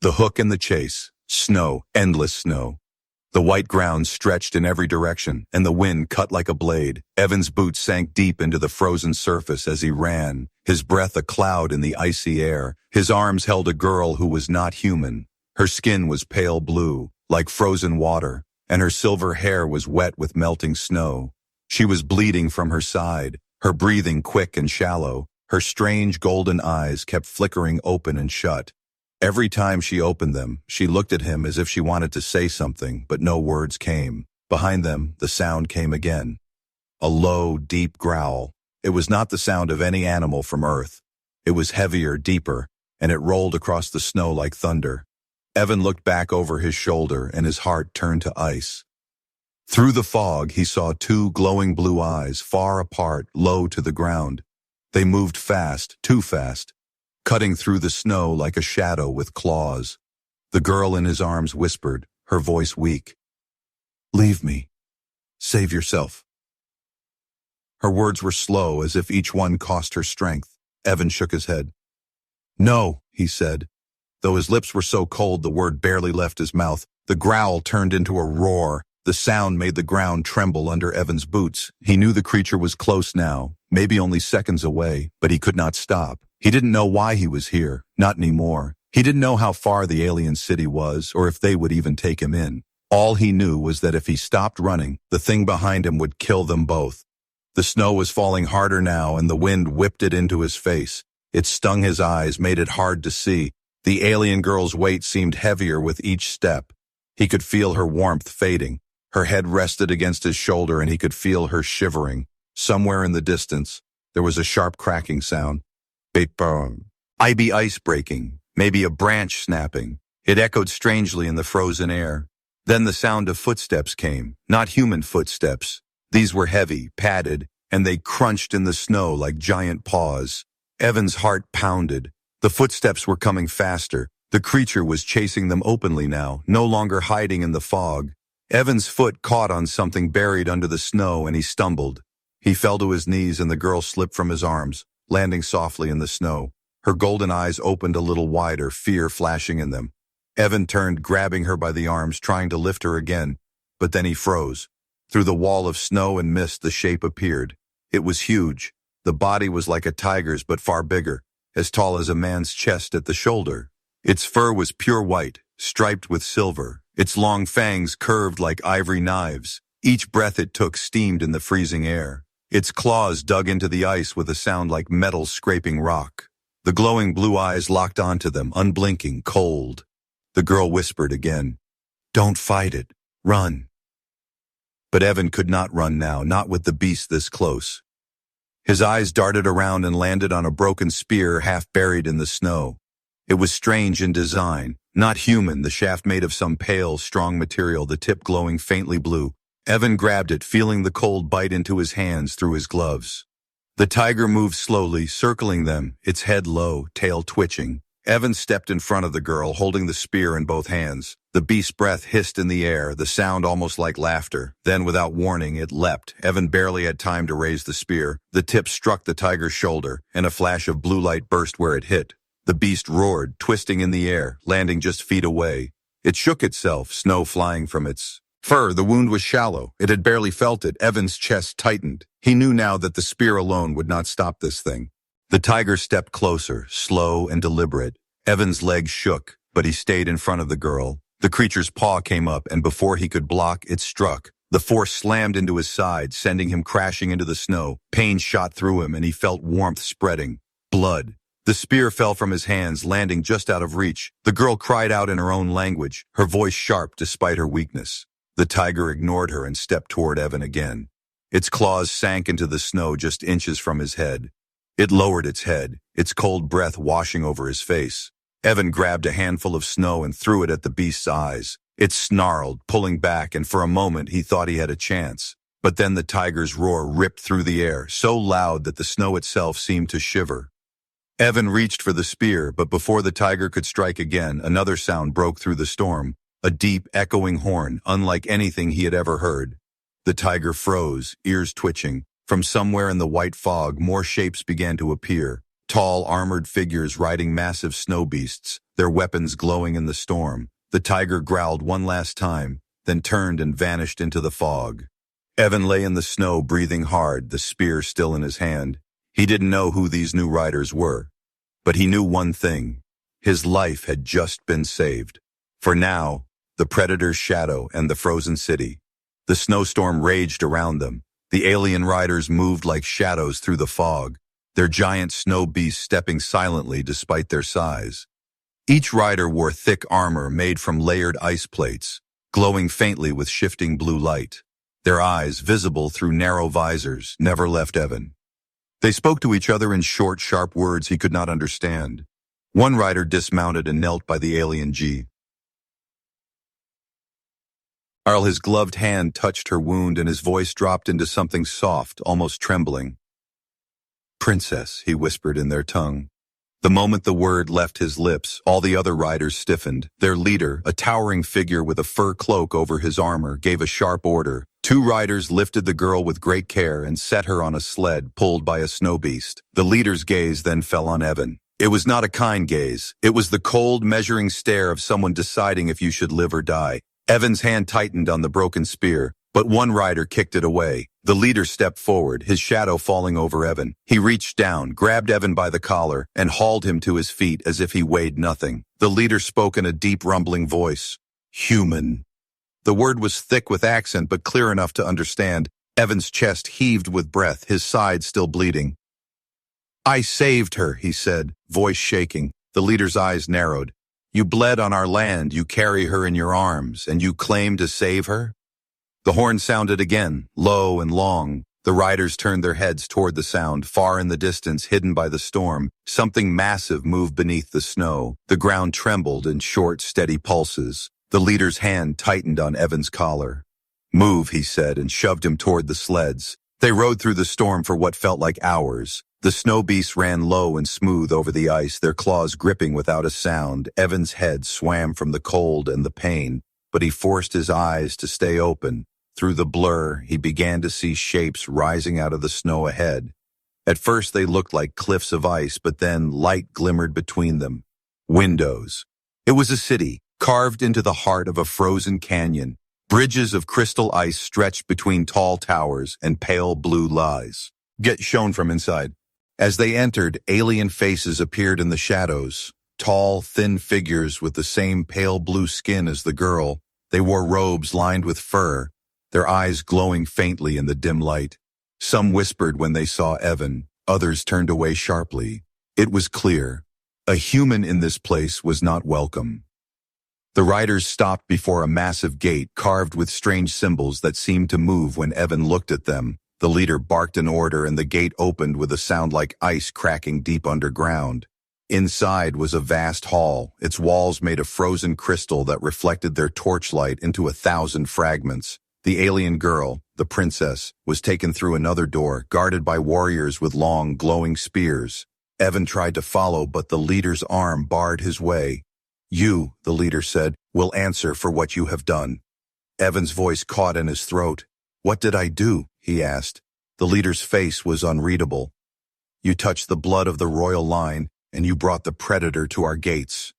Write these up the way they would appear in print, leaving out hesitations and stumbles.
The hook and the chase. Snow, endless snow. The white ground stretched in every direction, and the wind cut like a blade. Evan's boots sank deep into the frozen surface as he ran, his breath a cloud in the icy air. His arms held a girl who was not human. Her skin was pale blue, like frozen water, and her silver hair was wet with melting snow. She was bleeding from her side, her breathing quick and shallow. Her strange golden eyes kept flickering open and shut. Every time she opened them, she looked at him as if she wanted to say something, but no words came. Behind them, the sound came again. A low, deep growl. It was not the sound of any animal from Earth. It was heavier, deeper, and it rolled across the snow like thunder. Evan looked back over his shoulder, and his heart turned to ice. Through the fog, he saw two glowing blue eyes, far apart, low to the ground. They moved fast, too fast, cutting through the snow like a shadow with claws. The girl in his arms whispered, her voice weak. "Leave me. Save yourself." Her words were slow, as if each one cost her strength. Evan shook his head. "No," he said. Though his lips were so cold the word barely left his mouth, the growl turned into a roar. The sound made the ground tremble under Evan's boots. He knew the creature was close now, maybe only seconds away, but he could not stop. He didn't know why he was here, not anymore. He didn't know how far the alien city was, or if they would even take him in. All he knew was that if he stopped running, the thing behind him would kill them both. The snow was falling harder now, and the wind whipped it into his face. It stung his eyes, made it hard to see. The alien girl's weight seemed heavier with each step. He could feel her warmth fading. Her head rested against his shoulder, and he could feel her shivering. Somewhere in the distance, there was a sharp cracking sound. Maybe ice breaking, maybe a branch snapping. It echoed strangely in the frozen air. Then the sound of footsteps came, not human footsteps. These were heavy, padded, and they crunched in the snow like giant paws. Evan's heart pounded. The footsteps were coming faster. The creature was chasing them openly now, no longer hiding in the fog. Evan's foot caught on something buried under the snow, and he stumbled. He fell to his knees, and the girl slipped from his arms, landing softly in the snow. Her golden eyes opened a little wider, fear flashing in them. Evan turned, grabbing her by the arms, trying to lift her again, but then he froze. Through the wall of snow and mist, the shape appeared. It was huge. The body was like a tiger's, but far bigger, as tall as a man's chest at the shoulder. Its fur was pure white, striped with silver. Its long fangs curved like ivory knives. Each breath it took steamed in the freezing air. Its claws dug into the ice with a sound like metal scraping rock. The glowing blue eyes locked onto them, unblinking, cold. The girl whispered again, "Don't fight it. Run." But Evan could not run now, not with the beast this close. His eyes darted around and landed on a broken spear half buried in the snow. It was strange in design, not human, the shaft made of some pale, strong material, the tip glowing faintly blue. Evan grabbed it, feeling the cold bite into his hands through his gloves. The tiger moved slowly, circling them, its head low, tail twitching. Evan stepped in front of the girl, holding the spear in both hands. The beast's breath hissed in the air, the sound almost like laughter. Then, without warning, it leapt. Evan barely had time to raise the spear. The tip struck the tiger's shoulder, and a flash of blue light burst where it hit. The beast roared, twisting in the air, landing just feet away. It shook itself, snow flying from its fur. The wound was shallow. It had barely felt it. Evan's chest tightened. He knew now that the spear alone would not stop this thing. The tiger stepped closer, slow and deliberate. Evan's legs shook, but he stayed in front of the girl. The creature's paw came up, and before he could block, it struck. The force slammed into his side, sending him crashing into the snow. Pain shot through him, and he felt warmth spreading. Blood. The spear fell from his hands, landing just out of reach. The girl cried out in her own language, her voice sharp despite her weakness. The tiger ignored her and stepped toward Evan again. Its claws sank into the snow just inches from his head. It lowered its head, its cold breath washing over his face. Evan grabbed a handful of snow and threw it at the beast's eyes. It snarled, pulling back, and for a moment he thought he had a chance. But then the tiger's roar ripped through the air, so loud that the snow itself seemed to shiver. Evan reached for the spear, but before the tiger could strike again, another sound broke through the storm. A deep, echoing horn, unlike anything he had ever heard. The tiger froze, ears twitching. From somewhere in the white fog, more shapes began to appear. Tall, armored figures riding massive snow beasts, their weapons glowing in the storm. The tiger growled one last time, then turned and vanished into the fog. Evan lay in the snow, breathing hard, the spear still in his hand. He didn't know who these new riders were, but he knew one thing. His life had just been saved. For now, the predator's shadow and the frozen city. The snowstorm raged around them. The alien riders moved like shadows through the fog, their giant snow beasts stepping silently despite their size. Each rider wore thick armor made from layered ice plates, glowing faintly with shifting blue light. Their eyes, visible through narrow visors, never left Evan. They spoke to each other in short, sharp words he could not understand. One rider dismounted and knelt by the alien G. While his gloved hand touched her wound and his voice dropped into something soft, almost trembling. "Princess," he whispered in their tongue. The moment the word left his lips, all the other riders stiffened. Their leader, a towering figure with a fur cloak over his armor, gave a sharp order. Two riders lifted the girl with great care and set her on a sled pulled by a snow beast. The leader's gaze then fell on Evan. It was not a kind gaze. It was the cold, measuring stare of someone deciding if you should live or die. Evan's hand tightened on the broken spear, but one rider kicked it away. The leader stepped forward, his shadow falling over Evan. He reached down, grabbed Evan by the collar, and hauled him to his feet as if he weighed nothing. The leader spoke in a deep, rumbling voice. "Human." The word was thick with accent, but clear enough to understand. Evan's chest heaved with breath, his side still bleeding. "I saved her," he said, voice shaking. The leader's eyes narrowed. "You bled on our land, you carry her in your arms, and you claim to save her?" The horn sounded again, low and long. The riders turned their heads toward the sound. Far in the distance, hidden by the storm, something massive moved beneath the snow. The ground trembled in short, steady pulses. The leader's hand tightened on Evan's collar. "Move," he said, and shoved him toward the sleds. They rode through the storm for what felt like hours. The snow beasts ran low and smooth over the ice, their claws gripping without a sound. Evan's head swam from the cold and the pain, but he forced his eyes to stay open. Through the blur, he began to see shapes rising out of the snow ahead. At first they looked like cliffs of ice, but then light glimmered between them. Windows. It was a city, carved into the heart of a frozen canyon. Bridges of crystal ice stretched between tall towers and pale blue lights. Get shown from inside. As they entered, alien faces appeared in the shadows. Tall, thin figures with the same pale blue skin as the girl. They wore robes lined with fur, their eyes glowing faintly in the dim light. Some whispered when they saw Evan, others turned away sharply. It was clear. A human in this place was not welcome. The riders stopped before a massive gate carved with strange symbols that seemed to move when Evan looked at them. The leader barked an order and the gate opened with a sound like ice cracking deep underground. Inside was a vast hall, its walls made of frozen crystal that reflected their torchlight into 1,000 fragments. The alien girl, the princess, was taken through another door, guarded by warriors with long, glowing spears. Evan tried to follow, but the leader's arm barred his way. "You," the leader said, "will answer for what you have done." Evan's voice caught in his throat. "What did I do?" he asked. The leader's face was unreadable. "You touched the blood of the royal line, and you brought the predator to our gates."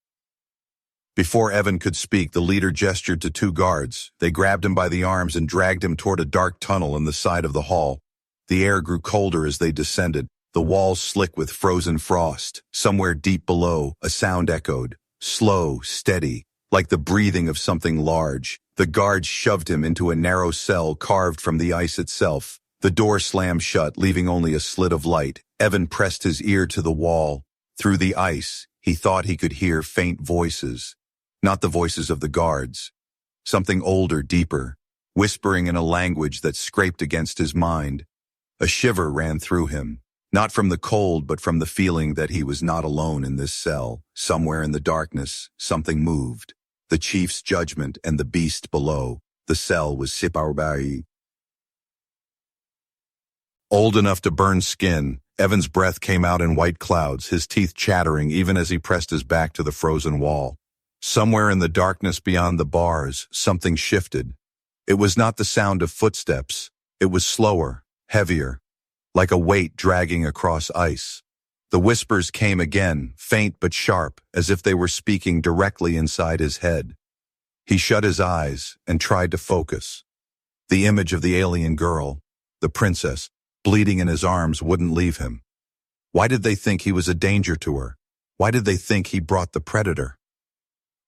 Before Evan could speak, the leader gestured to two guards. They grabbed him by the arms and dragged him toward a dark tunnel in the side of the hall. The air grew colder as they descended, the walls slick with frozen frost. Somewhere deep below, a sound echoed, slow, steady, like the breathing of something large. The guards shoved him into a narrow cell carved from the ice itself. The door slammed shut, leaving only a slit of light. Evan pressed his ear to the wall. Through the ice, he thought he could hear faint voices. Not the voices of the guards. Something older, deeper, whispering in a language that scraped against his mind. A shiver ran through him, not from the cold, but from the feeling that he was not alone in this cell. Somewhere in the darkness, something moved. The chief's judgment and the beast below. The cell was Sipaubari. Old enough to burn skin, Evan's breath came out in white clouds, his teeth chattering even as he pressed his back to the frozen wall. Somewhere in the darkness beyond the bars, something shifted. It was not the sound of footsteps. It was slower, heavier, like a weight dragging across ice. The whispers came again, faint but sharp, as if they were speaking directly inside his head. He shut his eyes and tried to focus. The image of the alien girl, the princess, bleeding in his arms wouldn't leave him. Why did they think he was a danger to her? Why did they think he brought the predator?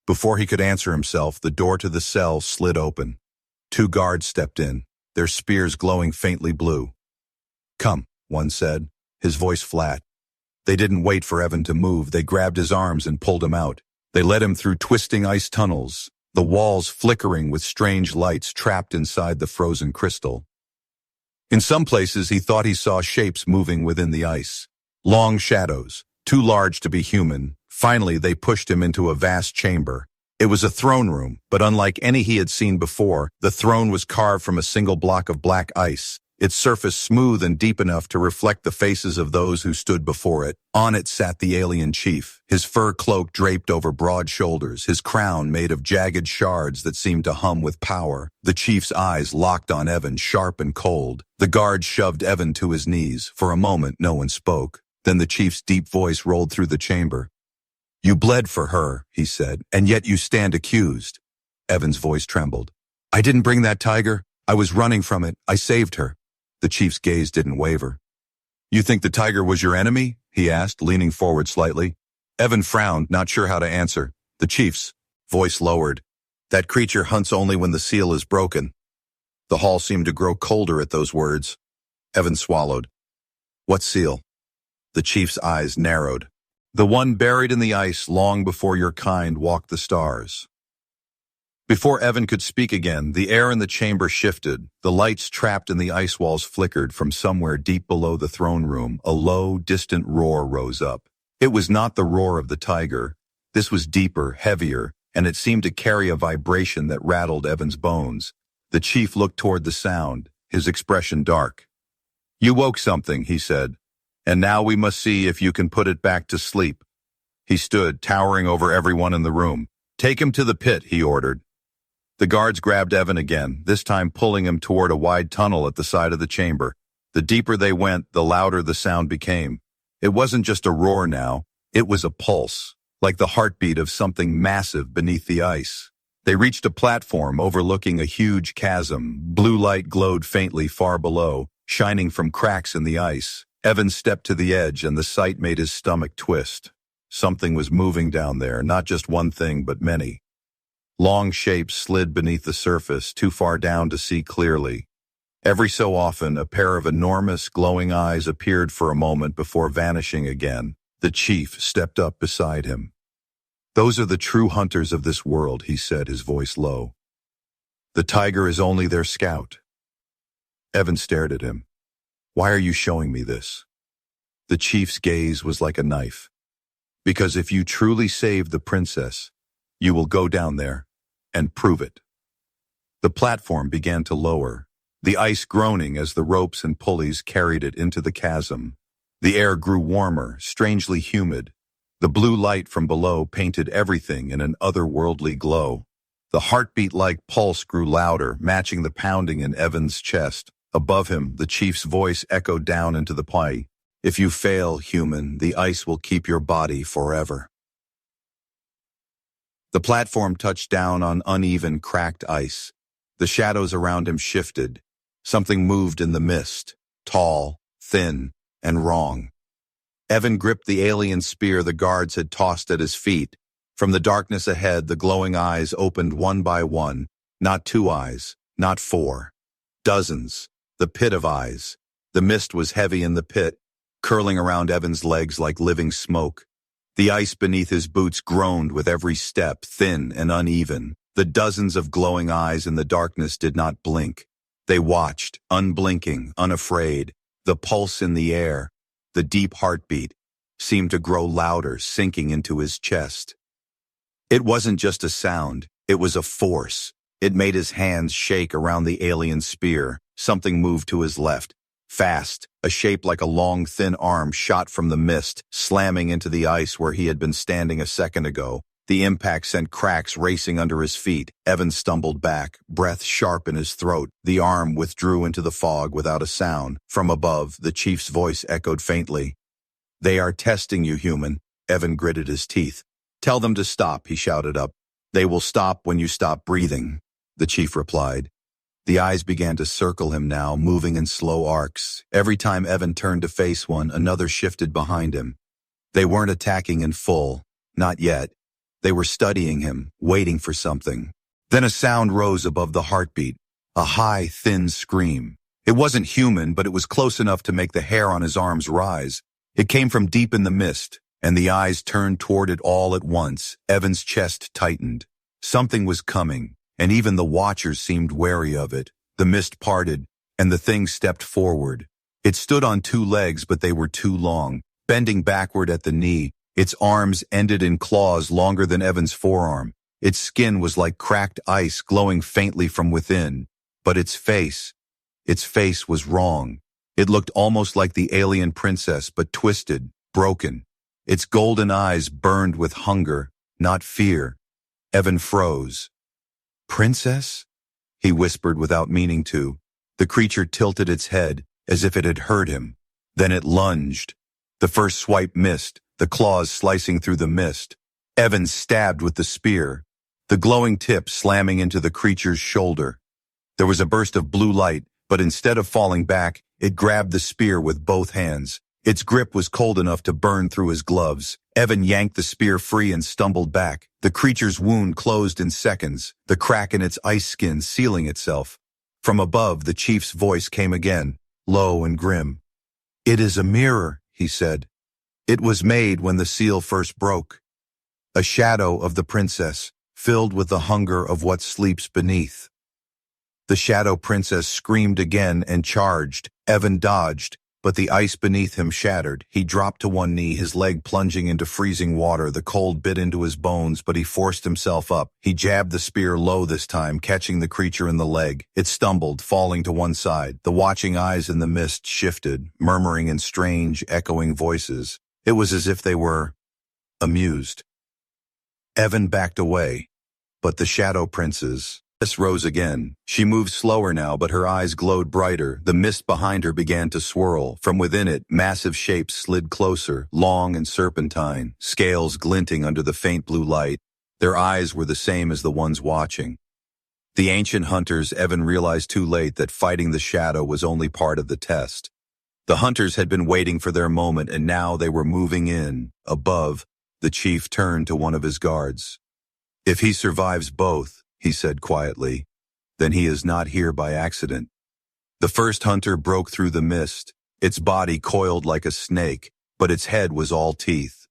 Before he could answer himself, the door to the cell slid open. 2 guards stepped in, their spears glowing faintly blue. "Come," one said, his voice flat. They didn't wait for Evan to move. They grabbed his arms and pulled him out. They led him through twisting ice tunnels, the walls flickering with strange lights trapped inside the frozen crystal. In some places, he thought he saw shapes moving within the ice. Long shadows, too large to be human. Finally, they pushed him into a vast chamber. It was a throne room, but unlike any he had seen before, the throne was carved from a single block of black ice, its surface smooth and deep enough to reflect the faces of those who stood before it. On it sat the alien chief, his fur cloak draped over broad shoulders, his crown made of jagged shards that seemed to hum with power. The chief's eyes locked on Evan, sharp and cold. The guard shoved Evan to his knees. For a moment, no one spoke. Then the chief's deep voice rolled through the chamber. "You bled for her," he said, "and yet you stand accused." Evan's voice trembled. "I didn't bring that tiger. I was running from it. I saved her." The chief's gaze didn't waver. "You think the tiger was your enemy?" he asked, leaning forward slightly. Evan frowned, not sure how to answer. The chief's voice lowered. "That creature hunts only when the seal is broken." The hall seemed to grow colder at those words. Evan swallowed. "What seal?" The chief's eyes narrowed. "The one buried in the ice long before your kind walked the stars." Before Evan could speak again, the air in the chamber shifted. The lights trapped in the ice walls flickered. From somewhere deep below the throne room, a low, distant roar rose up. It was not the roar of the tiger. This was deeper, heavier, and it seemed to carry a vibration that rattled Evan's bones. The chief looked toward the sound, his expression dark. "You woke something," he said, "and now we must see if you can put it back to sleep." He stood, towering over everyone in the room. "Take him to the pit," he ordered. The guards grabbed Evan again, this time pulling him toward a wide tunnel at the side of the chamber. The deeper they went, the louder the sound became. It wasn't just a roar now, it was a pulse, like the heartbeat of something massive beneath the ice. They reached a platform overlooking a huge chasm. Blue light glowed faintly far below, shining from cracks in the ice. Evan stepped to the edge, and the sight made his stomach twist. Something was moving down there, not just one thing, but many. Long shapes slid beneath the surface, too far down to see clearly. Every so often, a pair of enormous, glowing eyes appeared for a moment before vanishing again. The chief stepped up beside him. "Those are the true hunters of this world," he said, his voice low. "The tiger is only their scout." Evan stared at him. "Why are you showing me this?" The chief's gaze was like a knife. "Because if you truly save the princess, you will go down there and prove it." The platform began to lower, the ice groaning as the ropes and pulleys carried it into the chasm. The air grew warmer, strangely humid. The blue light from below painted everything in an otherworldly glow. The heartbeat-like pulse grew louder, matching the pounding in Evan's chest. Above him, the chief's voice echoed down into the pie. "If you fail, human, the ice will keep your body forever." The platform touched down on uneven, cracked ice. The shadows around him shifted. Something moved in the mist, tall, thin, and wrong. Evan gripped the alien spear the guards had tossed at his feet. From the darkness ahead, the glowing eyes opened one by one. Not 2 eyes, not 4. Dozens. The pit of eyes. The mist was heavy in the pit, curling around Evan's legs like living smoke. The ice beneath his boots groaned with every step, thin and uneven. The dozens of glowing eyes in the darkness did not blink. They watched, unblinking, unafraid. The pulse in the air, the deep heartbeat, seemed to grow louder, sinking into his chest. It wasn't just a sound, it was a force. It made his hands shake around the alien spear. Something moved to his left. Fast, a shape like a long, thin arm shot from the mist, slamming into the ice where he had been standing a second ago. The impact sent cracks racing under his feet. Evan stumbled back, breath sharp in his throat. The arm withdrew into the fog without a sound. From above, the chief's voice echoed faintly. They are testing you, human. Evan gritted his teeth. Tell them to stop, he shouted up. They will stop when you stop breathing, the chief replied. The eyes began to circle him now, moving in slow arcs. Every time Evan turned to face one, another shifted behind him. They weren't attacking in full. Not yet. They were studying him, waiting for something. Then a sound rose above the heartbeat. A high, thin scream. It wasn't human, but it was close enough to make the hair on his arms rise. It came from deep in the mist, and the eyes turned toward it all at once. Evan's chest tightened. Something was coming, and even the watchers seemed wary of it. The mist parted, and the thing stepped forward. It stood on two legs, but they were too long, bending backward at the knee. Its arms ended in claws longer than Evan's forearm. Its skin was like cracked ice glowing faintly from within. But its face was wrong. It looked almost like the alien princess, but twisted, broken. Its golden eyes burned with hunger, not fear. Evan froze. Princess? He whispered without meaning to. The creature tilted its head, as if it had heard him. Then it lunged. The first swipe missed, the claws slicing through the mist. Evan stabbed with the spear, the glowing tip slamming into the creature's shoulder. There was a burst of blue light, but instead of falling back, it grabbed the spear with both hands. Its grip was cold enough to burn through his gloves. Evan yanked the spear free and stumbled back. The creature's wound closed in seconds, the crack in its ice skin sealing itself. From above, the chief's voice came again, low and grim. It is a mirror, he said. It was made when the seal first broke. A shadow of the princess, filled with the hunger of what sleeps beneath. The shadow princess screamed again and charged. Evan dodged, but the ice beneath him shattered. He dropped to one knee, his leg plunging into freezing water. The cold bit into his bones, but he forced himself up. He jabbed the spear low this time, catching the creature in the leg. It stumbled, falling to one side. The watching eyes in the mist shifted, murmuring in strange, echoing voices. It was as if they were amused. Evan backed away, but the shadow princess rose again. She moved slower now, but her eyes glowed brighter. The mist behind her began to swirl. From within it, massive shapes slid closer, long and serpentine, scales glinting under the faint blue light. Their eyes were the same as the ones watching. The ancient hunters, Evan realized too late that fighting the shadow was only part of the test. The hunters had been waiting for their moment, and now they were moving in. Above, the chief turned to one of his guards. If he survives both, he said quietly, then he is not here by accident. The first hunter broke through the mist, its body coiled like a snake, but its head was all teeth.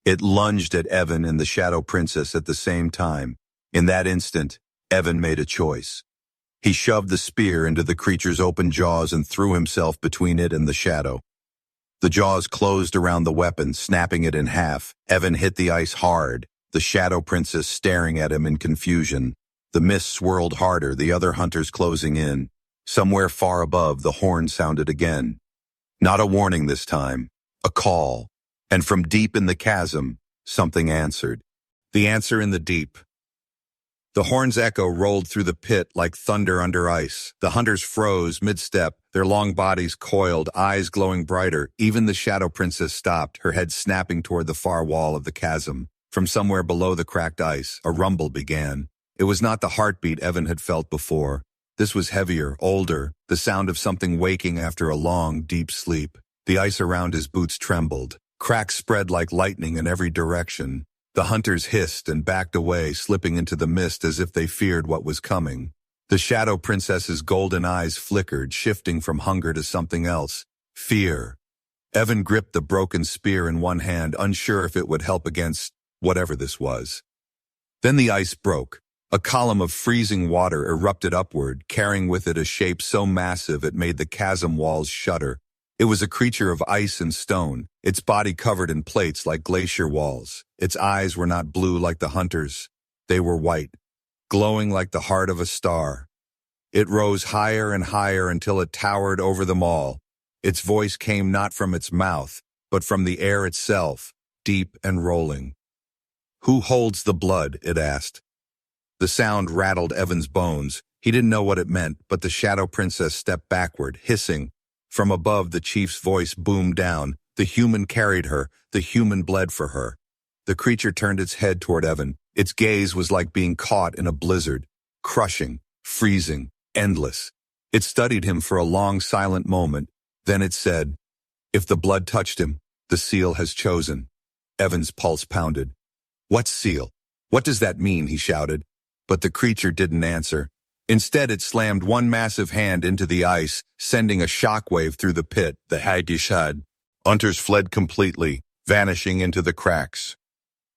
It lunged at Evan and the shadow princess at the same time. In that instant, Evan made a choice. He shoved the spear into the creature's open jaws and threw himself between it and the shadow. The jaws closed around the weapon, snapping it in half. Evan hit the ice hard, the shadow princess staring at him in confusion. The mist swirled harder, the other hunters closing in. Somewhere far above, the horn sounded again. Not a warning this time, a call. And from deep in the chasm, something answered. The answer in the deep. The horn's echo rolled through the pit like thunder under ice. The hunters froze mid-step, their long bodies coiled, eyes glowing brighter. Even the shadow princess stopped, her head snapping toward the far wall of the chasm. From somewhere below the cracked ice, a rumble began. It was not the heartbeat Evan had felt before. This was heavier, older, the sound of something waking after a long, deep sleep. The ice around his boots trembled. Cracks spread like lightning in every direction. The hunters hissed and backed away, slipping into the mist as if they feared what was coming. The shadow princess's golden eyes flickered, shifting from hunger to something else. Fear. Evan gripped the broken spear in one hand, unsure if it would help against whatever this was. Then the ice broke. A column of freezing water erupted upward, carrying with it a shape so massive it made the chasm walls shudder. It was a creature of ice and stone, its body covered in plates like glacier walls. Its eyes were not blue like the hunters. They were white, glowing like the heart of a star. It rose higher and higher until it towered over them all. Its voice came not from its mouth, but from the air itself, deep and rolling. Who holds the blood? It asked. The sound rattled Evan's bones. He didn't know what it meant, but the shadow princess stepped backward, hissing. From above, the chief's voice boomed down. The human carried her, the human bled for her. The creature turned its head toward Evan. Its gaze was like being caught in a blizzard, crushing, freezing, endless. It studied him for a long, silent moment. Then it said, "If the blood touched him, the seal has chosen." Evan's pulse pounded. "What seal? What does that mean?" he shouted. But the creature didn't answer. Instead, it slammed one massive hand into the ice, sending a shockwave through the pit, the HFY. Hunters fled completely, vanishing into the cracks.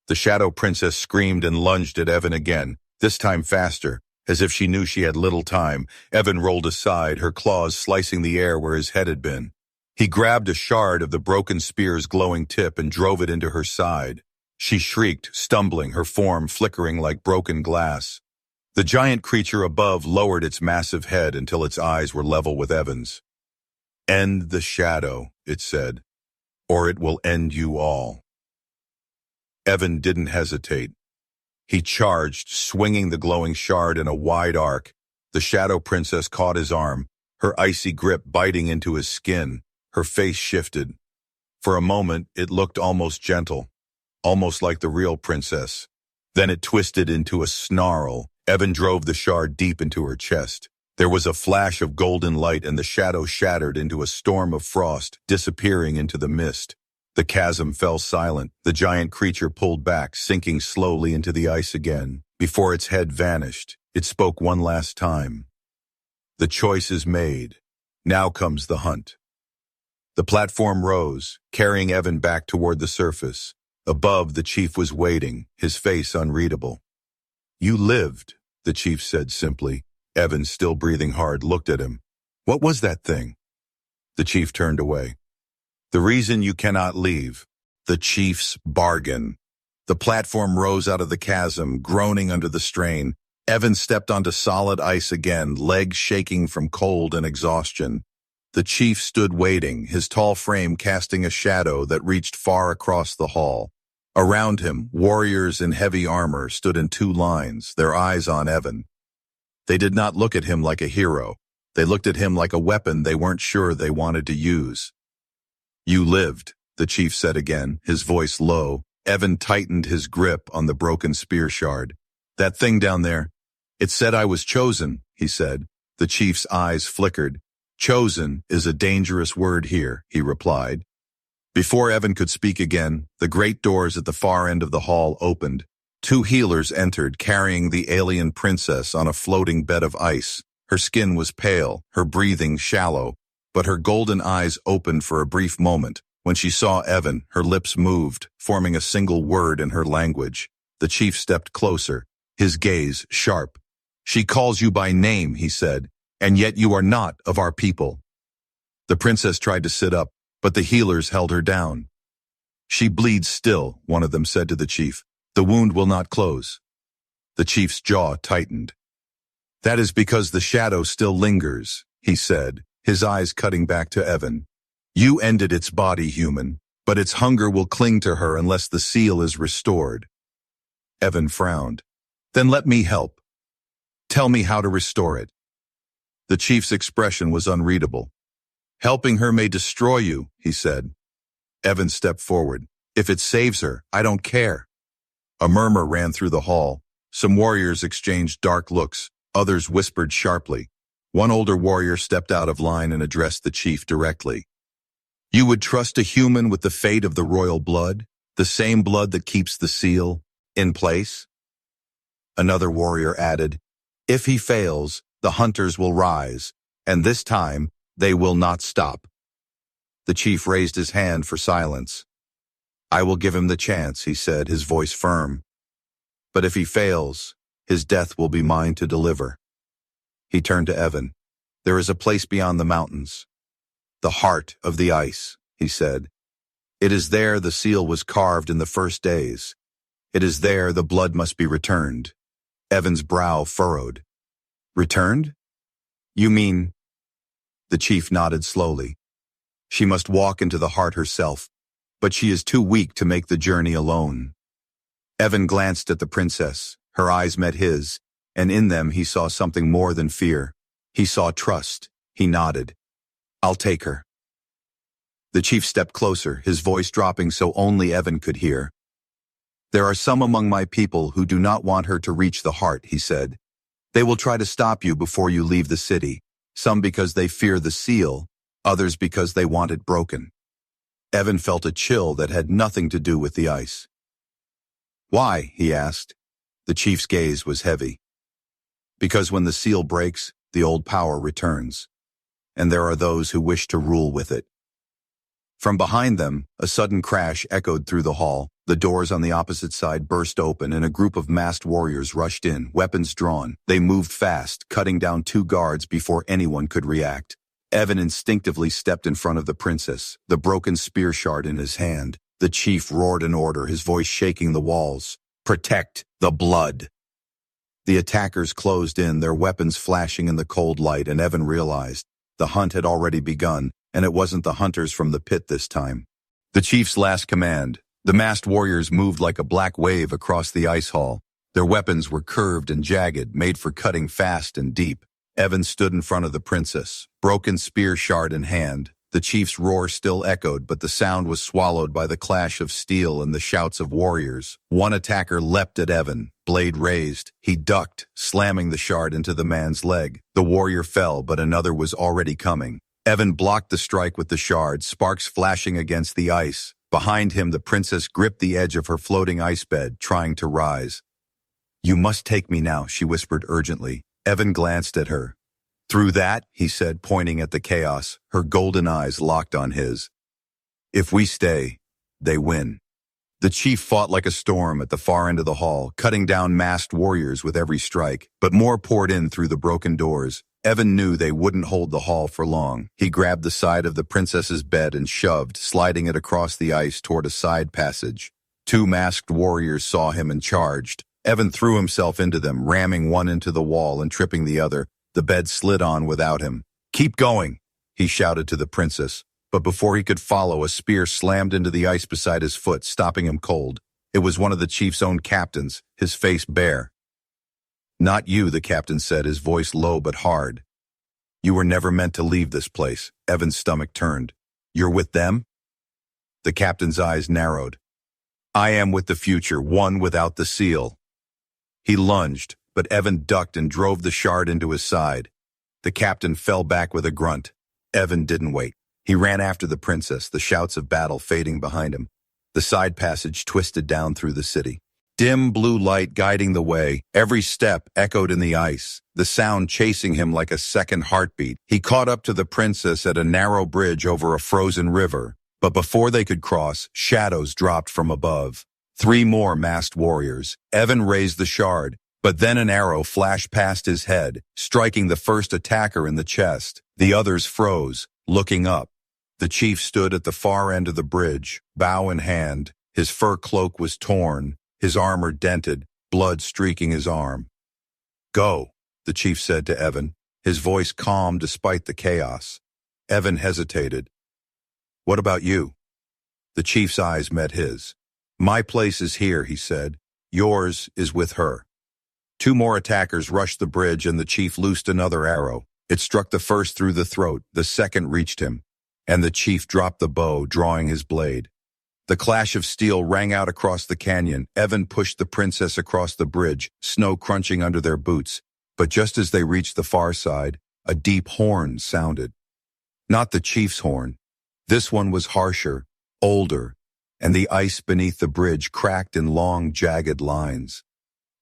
The Shadow Princess screamed and lunged at Evan again, this time faster. As if she knew she had little time, Evan rolled aside, her claws slicing the air where his head had been. He grabbed a shard of the broken spear's glowing tip and drove it into her side. She shrieked, stumbling, her form flickering like broken glass. The giant creature above lowered its massive head until its eyes were level with Evan's. "End the shadow," it said, "or it will end you all." Evan didn't hesitate. He charged, swinging the glowing shard in a wide arc. The Shadow Princess caught his arm, her icy grip biting into his skin. Her face shifted. For a moment, it looked almost gentle, almost like the real princess. Then it twisted into a snarl. Evan drove the shard deep into her chest. There was a flash of golden light and the shadow shattered into a storm of frost, disappearing into the mist. The chasm fell silent. The giant creature pulled back, sinking slowly into the ice again. Before its head vanished, it spoke one last time. "The choice is made. Now comes the hunt." The platform rose, carrying Evan back toward the surface. Above, the chief was waiting, his face unreadable. "You lived," the chief said simply. Evan, still breathing hard, looked at him. "What was that thing?" The chief turned away. "The reason you cannot leave. The chief's bargain." The platform rose out of the chasm, groaning under the strain. Evan stepped onto solid ice again, legs shaking from cold and exhaustion. The chief stood waiting, his tall frame casting a shadow that reached far across the hall. Around him, warriors in heavy armor stood in two lines, their eyes on Evan. They did not look at him like a hero. They looked at him like a weapon they weren't sure they wanted to use. "You lived," the chief said again, his voice low. Evan tightened his grip on the broken spear shard. "That thing down there, it said I was chosen," he said. The chief's eyes flickered. "Chosen is a dangerous word here," he replied. Before Evan could speak again, the great doors at the far end of the hall opened. Two healers entered, carrying the alien princess on a floating bed of ice. Her skin was pale, her breathing shallow, but her golden eyes opened for a brief moment. When she saw Evan, her lips moved, forming a single word in her language. The chief stepped closer, his gaze sharp. "She calls you by name," he said, "and yet you are not of our people." The princess tried to sit up, but the healers held her down. "She bleeds still," one of them said to the chief. "The wound will not close." The chief's jaw tightened. "That is because the shadow still lingers," he said, his eyes cutting back to Evan. "You ended its body, human, but its hunger will cling to her unless the seal is restored." Evan frowned. "Then let me help. Tell me how to restore it." The chief's expression was unreadable. "Helping her may destroy you," he said. Evan stepped forward. "If it saves her, I don't care." A murmur ran through the hall. Some warriors exchanged dark looks. Others whispered sharply. One older warrior stepped out of line and addressed the chief directly. "You would trust a human with the fate of the royal blood? The same blood that keeps the seal in place?" Another warrior added, "If he fails, the hunters will rise, and this time they will not stop." The chief raised his hand for silence. "I will give him the chance," he said, his voice firm. "But if he fails, his death will be mine to deliver." He turned to Evan. "There is a place beyond the mountains. The heart of the ice," he said. "It is there the seal was carved in the first days. It is there the blood must be returned." Evan's brow furrowed. "Returned? You mean—" The chief nodded slowly. "She must walk into the heart herself, but she is too weak to make the journey alone." Evan glanced at the princess. Her eyes met his, and in them he saw something more than fear. He saw trust. He nodded. "I'll take her." The chief stepped closer, his voice dropping so only Evan could hear. "There are some among my people who do not want her to reach the heart," he said. "They will try to stop you before you leave the city, some because they fear the seal, others because they want it broken." Evan felt a chill that had nothing to do with the ice. "Why?" he asked. The chief's gaze was heavy. "Because when the seal breaks, the old power returns, and there are those who wish to rule with it." From behind them, a sudden crash echoed through the hall. The doors on the opposite side burst open and a group of masked warriors rushed in, weapons drawn. They moved fast, cutting down 2 guards before anyone could react. Evan instinctively stepped in front of the princess, the broken spear shard in his hand. The chief roared an order, his voice shaking the walls. "Protect the blood." The attackers closed in, their weapons flashing in the cold light, and Evan realized the hunt had already begun, and it wasn't the hunters from the pit this time. The chief's last command. The masked warriors moved like a black wave across the ice hall. Their weapons were curved and jagged, made for cutting fast and deep. Evan stood in front of the princess, broken spear shard in hand. The chief's roar still echoed, but the sound was swallowed by the clash of steel and the shouts of warriors. One attacker leapt at Evan, blade raised. He ducked, slamming the shard into the man's leg. The warrior fell, but another was already coming. Evan blocked the strike with the shard, sparks flashing against the ice. Behind him, the princess gripped the edge of her floating ice bed, trying to rise. "You must take me now," she whispered urgently. Evan glanced at her. "Through that," he said, pointing at the chaos, her golden eyes locked on his. "If we stay, they win." The chief fought like a storm at the far end of the hall, cutting down masked warriors with every strike, but more poured in through the broken doors. Evan knew they wouldn't hold the hall for long. He grabbed the side of the princess's bed and shoved, sliding it across the ice toward a side passage. 2 masked warriors saw him and charged. Evan threw himself into them, ramming one into the wall and tripping the other. The bed slid on without him. "Keep going," he shouted to the princess. But before he could follow, a spear slammed into the ice beside his foot, stopping him cold. It was one of the chief's own captains, his face bare. "Not you," the captain said, his voice low but hard. "You were never meant to leave this place." Evan's stomach turned. "You're with them?" The captain's eyes narrowed. "I am with the future, one without the seal." He lunged, but Evan ducked and drove the shard into his side. The captain fell back with a grunt. Evan didn't wait. He ran after the princess, the shouts of battle fading behind him. The side passage twisted down through the city. Dim blue light guiding the way, every step echoed in the ice, the sound chasing him like a second heartbeat. He caught up to the princess at a narrow bridge over a frozen river, but before they could cross, shadows dropped from above. 3 more masked warriors. Evan raised the shard, but then an arrow flashed past his head, striking the first attacker in the chest. The others froze, looking up. The chief stood at the far end of the bridge, bow in hand. His fur cloak was torn, his armor dented, blood streaking his arm. "Go," the chief said to Evan, his voice calm despite the chaos. Evan hesitated. "What about you?" The chief's eyes met his. "My place is here," he said. "Yours is with her." 2 more attackers rushed the bridge and the chief loosed another arrow. It struck the first through the throat, the second reached him, and the chief dropped the bow, drawing his blade. The clash of steel rang out across the canyon. Evan pushed the princess across the bridge, snow crunching under their boots. But just as they reached the far side, a deep horn sounded. Not the chief's horn. This one was harsher, older, and the ice beneath the bridge cracked in long, jagged lines.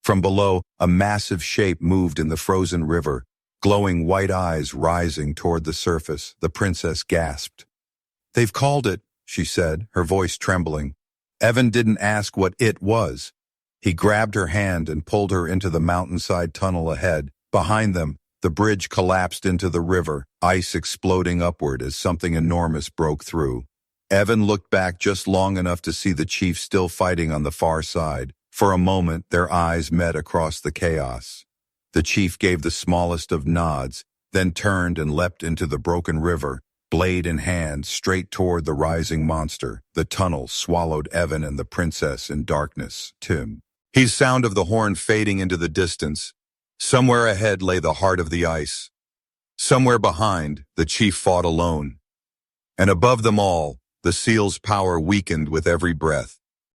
From below, a massive shape moved in the frozen river, glowing white eyes rising toward the surface. The princess gasped. "They've called it," she said, her voice trembling. Evan didn't ask what it was. He grabbed her hand and pulled her into the mountainside tunnel ahead. Behind them, the bridge collapsed into the river, ice exploding upward as something enormous broke through. Evan looked back just long enough to see the chief still fighting on the far side. For a moment, their eyes met across the chaos. The chief gave the smallest of nods, then turned and leapt into the broken river, blade in hand, straight toward the rising monster. The tunnel swallowed Evan and the princess in darkness. His sound of the horn fading into the distance. Somewhere ahead lay the heart of the ice. Somewhere behind, the chief fought alone. And above them all, the seal's power weakened with every breath.